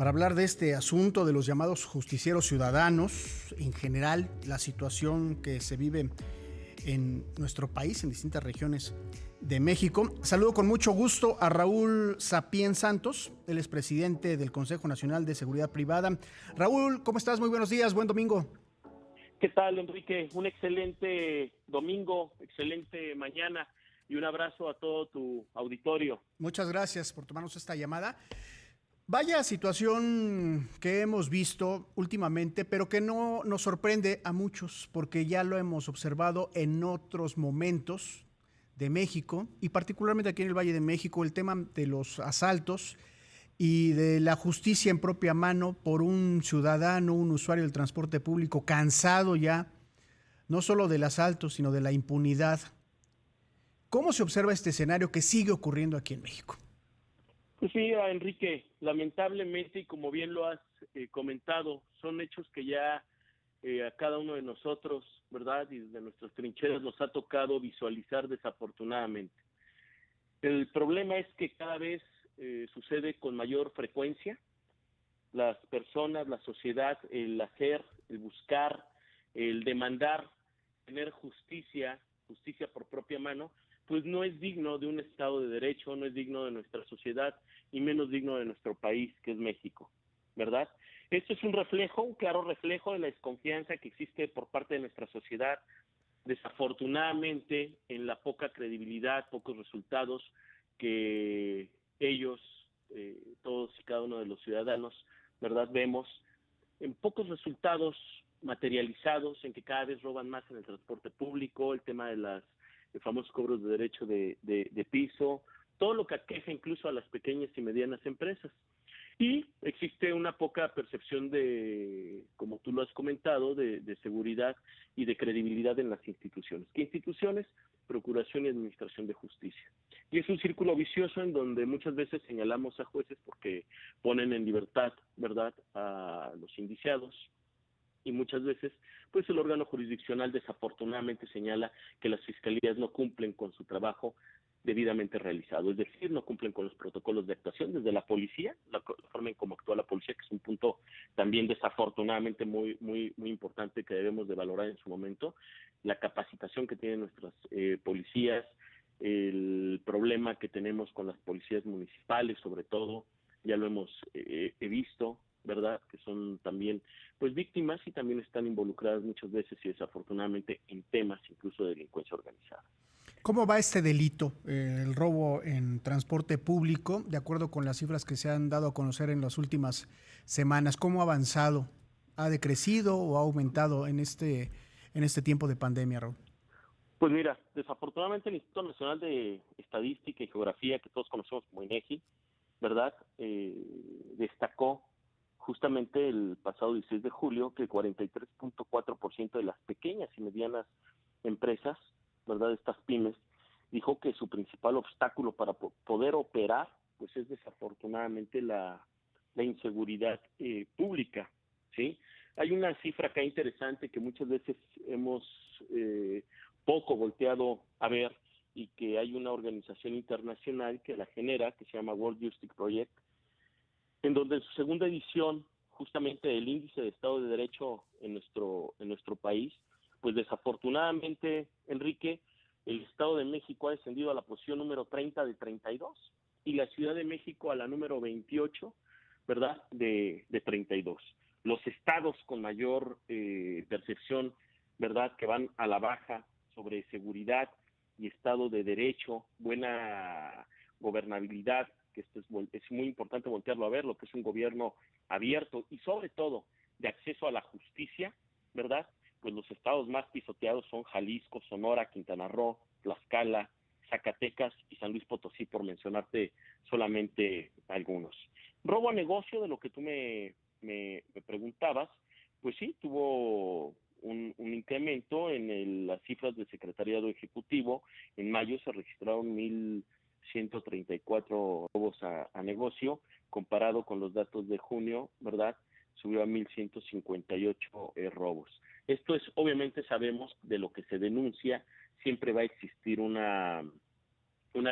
para hablar de este asunto de los llamados justicieros ciudadanos, en general la situación que se vive en nuestro país, en distintas regiones de México. Saludo con mucho gusto a Raúl Sapien Santos, él es presidente del Consejo Nacional de Seguridad Privada. Raúl, ¿cómo estás? Muy buenos días, buen domingo. ¿Qué tal, Enrique? Un excelente domingo, excelente mañana y un abrazo a todo tu auditorio. Muchas gracias por tomarnos esta llamada. Vaya situación que hemos visto últimamente, pero que no nos sorprende a muchos, porque ya lo hemos observado en otros momentos de México, y particularmente aquí en el Valle de México, el tema de los asaltos y de la justicia en propia mano por un ciudadano, un usuario del transporte público, cansado ya, no solo del asalto, sino de la impunidad. ¿Cómo se observa este escenario que sigue ocurriendo aquí en México? Pues sí, Enrique, lamentablemente, y como bien lo has comentado, son hechos que ya a cada uno de nosotros, ¿verdad? Y desde nuestras trincheras nos ha tocado visualizar desafortunadamente. El problema es que cada vez sucede con mayor frecuencia. Las personas, la sociedad, el hacer, el buscar, el demandar, tener justicia por propia mano, pues no es digno de un Estado de Derecho, no es digno de nuestra sociedad y menos digno de nuestro país, que es México, ¿verdad? Esto es un reflejo, un claro reflejo de la desconfianza que existe por parte de nuestra sociedad, desafortunadamente en la poca credibilidad, pocos resultados que ellos, todos y cada uno de los ciudadanos, ¿verdad? Vemos en pocos resultados materializados, en que cada vez roban más en el transporte público, el tema de los famosos cobros de derecho de piso, todo lo que aqueja incluso a las pequeñas y medianas empresas. Y existe una poca percepción de, como tú lo has comentado, de seguridad y de credibilidad en las instituciones. ¿Qué instituciones? Procuración y Administración de Justicia. Y es un círculo vicioso en donde muchas veces señalamos a jueces porque ponen en libertad, ¿verdad?, a los indiciados, y muchas veces pues el órgano jurisdiccional desafortunadamente señala que las fiscalías no cumplen con su trabajo debidamente realizado, es decir, no cumplen con los protocolos de actuación desde la policía, la forma en cómo actúa la policía, que es un punto también desafortunadamente muy importante que debemos de valorar en su momento, la capacitación que tienen nuestras policías, el problema que tenemos con las policías municipales, sobre todo, ya lo hemos visto, ¿verdad?, que son también pues víctimas y también están involucradas muchas veces y desafortunadamente en temas incluso de delincuencia organizada. ¿Cómo va este delito, el robo en transporte público, de acuerdo con las cifras que se han dado a conocer en las últimas semanas? ¿Cómo ha avanzado? ¿Ha decrecido o ha aumentado en este tiempo de pandemia, Raúl? Pues mira, desafortunadamente el Instituto Nacional de Estadística y Geografía, que todos conocemos como INEGI, ¿verdad?, destacó justamente el pasado 16 de julio que el 43.4% de las pequeñas y medianas empresas, ¿verdad?, estas pymes, dijo que su principal obstáculo para poder operar pues es desafortunadamente la inseguridad pública, ¿sí? Hay una cifra acá interesante que muchas veces hemos poco volteado a ver, y que hay una organización internacional que la genera, que se llama World Justice Project, en donde en su segunda edición, justamente el índice de Estado de Derecho en nuestro país, pues desafortunadamente, Enrique, el Estado de México ha descendido a la posición número 30 de 32 y la Ciudad de México a la número 28, ¿verdad?, de 32. Los estados con mayor percepción, ¿verdad?, que van a la baja sobre seguridad y Estado de Derecho, buena gobernabilidad, que esto es muy importante voltearlo a ver, lo que es un gobierno abierto y sobre todo de acceso a la justicia, ¿verdad? Pues los estados más pisoteados son Jalisco, Sonora, Quintana Roo, Tlaxcala, Zacatecas y San Luis Potosí, por mencionarte solamente algunos. Robo a negocio, de lo que tú me preguntabas, pues sí, tuvo un incremento en las cifras del Secretariado Ejecutivo. En mayo se registraron 1,134 robos a negocio, comparado con los datos de junio, ¿verdad?, subió a 1,158 robos. Esto es, obviamente sabemos, de lo que se denuncia, siempre va a existir una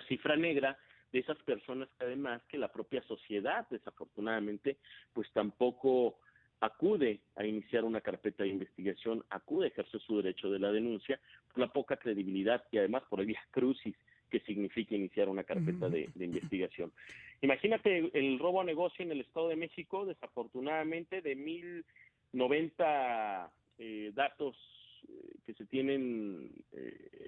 cifra negra de esas personas que además que la propia sociedad, desafortunadamente, pues tampoco acude a iniciar una carpeta de investigación, acude a ejercer su derecho de la denuncia por la poca credibilidad y además por el vía crucis que significa iniciar una carpeta de investigación. Imagínate el robo a negocio en el Estado de México, desafortunadamente de 1090 datos que se tienen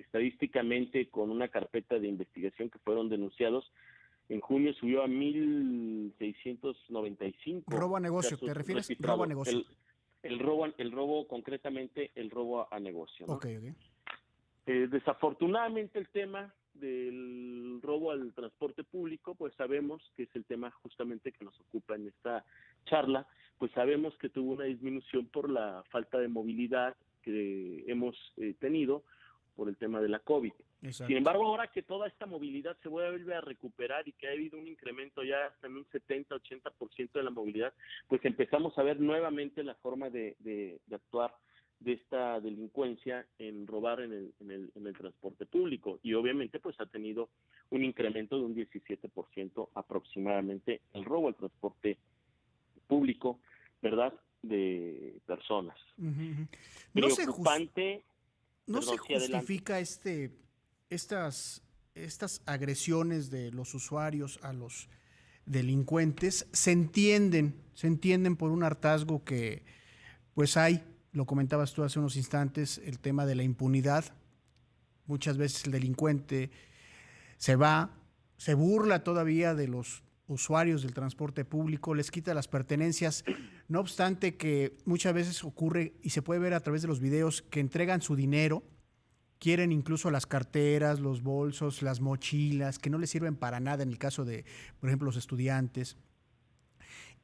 estadísticamente con una carpeta de investigación que fueron denunciados, en junio subió a 1,695 Robo a negocio, casos ¿te refieres? Robo a registrados. negocio. El robo concretamente, el robo a negocio, ¿no? Ok, ok. Desafortunadamente el tema del robo al transporte público, pues sabemos que es el tema justamente que nos ocupa en esta charla, pues sabemos que tuvo una disminución por la falta de movilidad que hemos tenido por el tema de la COVID. Exacto. Sin embargo, ahora que toda esta movilidad se vuelve a recuperar y que ha habido un incremento ya hasta en un 70-80% de la movilidad, pues empezamos a ver nuevamente la forma de actuar de esta delincuencia en robar en el transporte público, y obviamente pues ha tenido un incremento de un 17% aproximadamente el robo al transporte público, ¿verdad?, de personas. Uh-huh. No se Preocupante. no se Perdón, sí, adelante. justifica estas agresiones de los usuarios a los delincuentes. Se entienden por un hartazgo que pues hay, lo comentabas tú hace unos instantes, el tema de la impunidad. Muchas veces el delincuente se va, se burla todavía de los usuarios del transporte público, les quita las pertenencias, no obstante que muchas veces ocurre y se puede ver a través de los videos que entregan su dinero, quieren incluso las carteras, los bolsos, las mochilas, que no les sirven para nada en el caso de, por ejemplo, los estudiantes.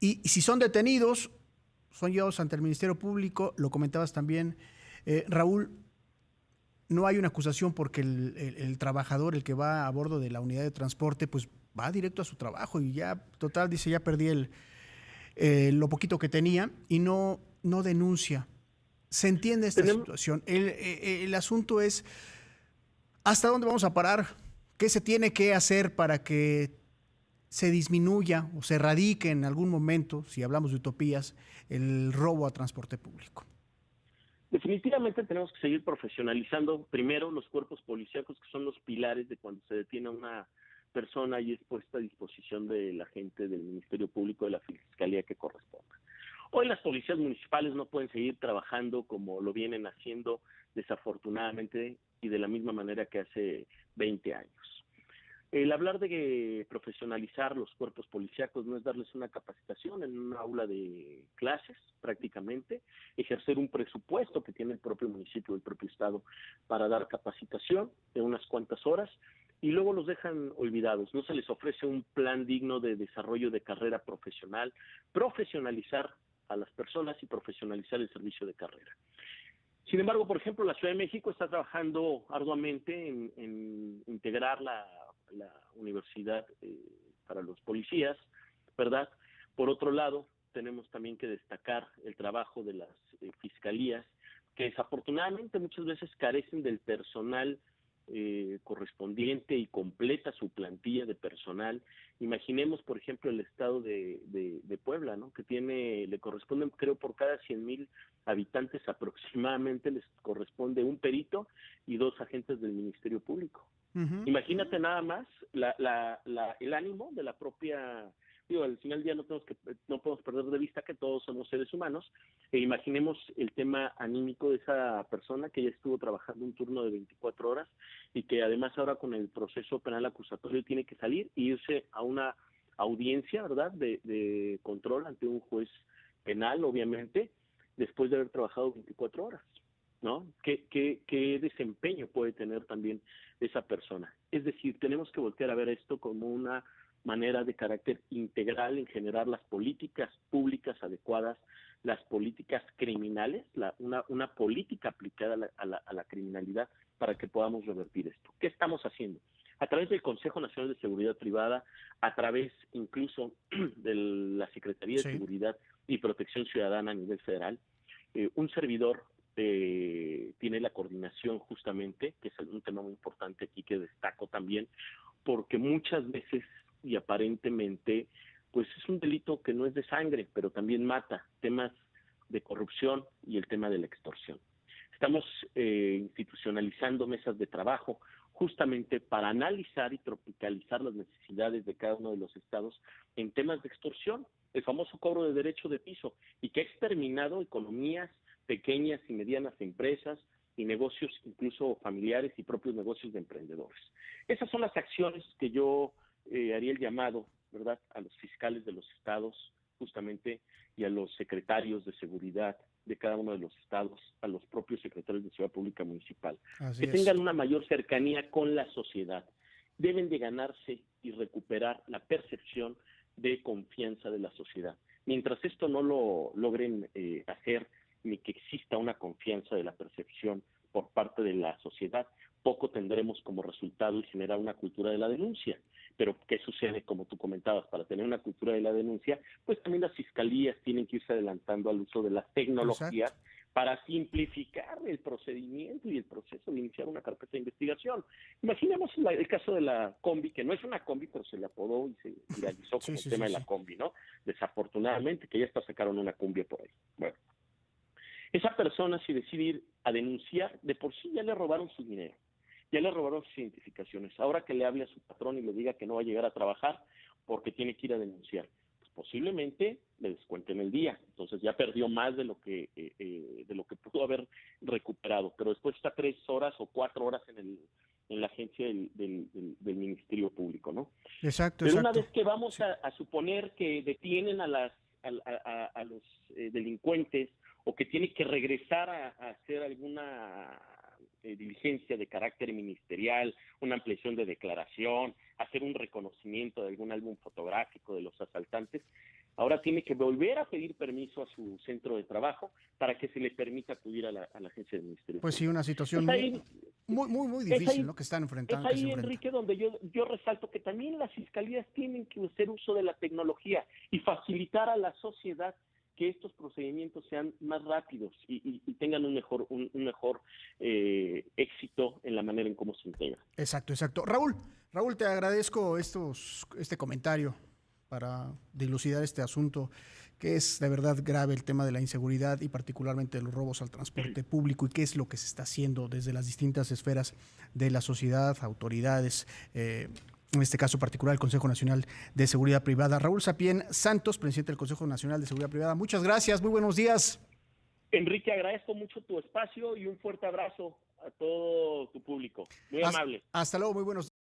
Y si son detenidos, son llevados ante el Ministerio Público, lo comentabas también, Raúl, no hay una acusación porque el trabajador, el que va a bordo de la unidad de transporte, pues va directo a su trabajo y ya, total, dice, ya perdí lo poquito que tenía y no denuncia. Se entiende esta Tenemos, situación. El asunto es, ¿hasta dónde vamos a parar? ¿Qué se tiene que hacer para que se disminuya o se erradique en algún momento, si hablamos de utopías, el robo a transporte público? definitivamente tenemos que seguir profesionalizando primero los cuerpos policíacos, que son los pilares de cuando se detiene a una persona y es puesta a disposición de la gente del Ministerio Público, de la Fiscalía que corresponda. Hoy las policías municipales no pueden seguir trabajando como lo vienen haciendo, desafortunadamente, y de la misma manera que hace 20 años. El hablar de profesionalizar los cuerpos policíacos no es darles una capacitación en una aula de clases, prácticamente, ejercer un presupuesto que tiene el propio municipio, el propio estado, para dar capacitación de unas cuantas horas, y luego los dejan olvidados. No se les ofrece un plan digno de desarrollo de carrera profesional, profesionalizar a las personas y profesionalizar el servicio de carrera. Sin embargo, por ejemplo, la Ciudad de México está trabajando arduamente en integrar la universidad para los policías, ¿verdad? Por otro lado, tenemos también que destacar el trabajo de las fiscalías, que desafortunadamente muchas veces carecen del personal correspondiente y completa su plantilla de personal. Imaginemos, por ejemplo, el estado de Puebla, ¿no?, que le corresponden, creo, por cada 100,000 habitantes aproximadamente les corresponde un perito y 2 agentes del Ministerio Público. Uh-huh. Imagínate nada más el ánimo de la propia. Digo, al final del día no podemos perder de vista que todos somos seres humanos, e imaginemos el tema anímico de esa persona que ya estuvo trabajando un turno de 24 horas y que además ahora con el proceso penal acusatorio tiene que salir e irse a una audiencia, ¿verdad?, de control ante un juez penal, obviamente, después de haber trabajado 24 horas, ¿no? ¿Qué desempeño puede tener también esa persona? Es decir, tenemos que voltear a ver esto como una manera de carácter integral en generar las políticas públicas adecuadas, las políticas criminales, una política aplicada a la criminalidad para que podamos revertir esto. ¿Qué estamos haciendo? A través del Consejo Nacional de Seguridad Privada, a través incluso de la Secretaría de Seguridad y Protección Ciudadana a nivel federal, un servidor tiene la coordinación justamente, que es un tema muy importante aquí que destaco también, porque muchas veces y aparentemente, pues es un delito que no es de sangre, pero también mata, temas de corrupción y el tema de la extorsión. Estamos institucionalizando mesas de trabajo justamente para analizar y tropicalizar las necesidades de cada uno de los estados en temas de extorsión, el famoso cobro de derecho de piso, y que ha exterminado economías, pequeñas y medianas empresas y negocios incluso familiares y propios negocios de emprendedores. Esas son las acciones que yo haría el llamado, ¿verdad?, a los fiscales de los estados justamente y a los secretarios de seguridad de cada uno de los estados, a los propios secretarios de Seguridad Pública Municipal, Así que es. tengan una mayor cercanía con la sociedad. Deben de ganarse y recuperar la percepción de confianza de la sociedad. Mientras esto no lo logren hacer, ni que exista una confianza de la percepción por parte de la sociedad, poco tendremos como resultado y generar una cultura de la denuncia. Pero ¿qué sucede? Como tú comentabas, para tener una cultura de la denuncia, pues también las fiscalías tienen que irse adelantando al uso de las Exacto. tecnologías para simplificar el procedimiento y el proceso de iniciar una carpeta de investigación. Imaginemos el caso de la combi, que no es una combi, pero se le apodó y se viralizó Sí, como el sí, tema sí, de la sí. combi, ¿no? Desafortunadamente, que ya hasta sacaron una cumbia por ahí. Bueno, esa persona, si decide ir a denunciar, de por sí ya le robaron su dinero, ya le robaron sus identificaciones. Ahora que le hable a su patrón y le diga que no va a llegar a trabajar porque tiene que ir a denunciar, pues posiblemente le descuenten el día. Entonces ya perdió más de lo que pudo haber recuperado. Pero después está 3 horas o 4 horas en la agencia del Ministerio Público, ¿no? Exacto, Pero una exacto. vez que vamos Sí. a suponer que detienen a los delincuentes o que tienen que regresar a hacer alguna diligencia de carácter ministerial, una ampliación de declaración, hacer un reconocimiento de algún álbum fotográfico de los asaltantes, ahora tiene que volver a pedir permiso a su centro de trabajo para que se le permita acudir a la agencia del Ministerio Pues sí, Público. una situación Es ahí, muy es difícil, ahí ¿no? Que están es enfrentando, que se ahí, enfrentan. Enrique, donde yo resalto que también las fiscalías tienen que hacer uso de la tecnología y facilitar a la sociedad que estos procedimientos sean más rápidos y tengan un mejor éxito en la manera en cómo se integran. Exacto, exacto. Raúl, te agradezco este comentario para dilucidar este asunto que es de verdad grave, el tema de la inseguridad y particularmente de los robos al transporte público y qué es lo que se está haciendo desde las distintas esferas de la sociedad, autoridades, en este caso particular el Consejo Nacional de Seguridad Privada. Raúl Sapien Santos, presidente del Consejo Nacional de Seguridad Privada. Muchas gracias, muy buenos días. Enrique, agradezco mucho tu espacio y un fuerte abrazo a todo tu público. Muy Hasta, amable. hasta luego, muy buenos días.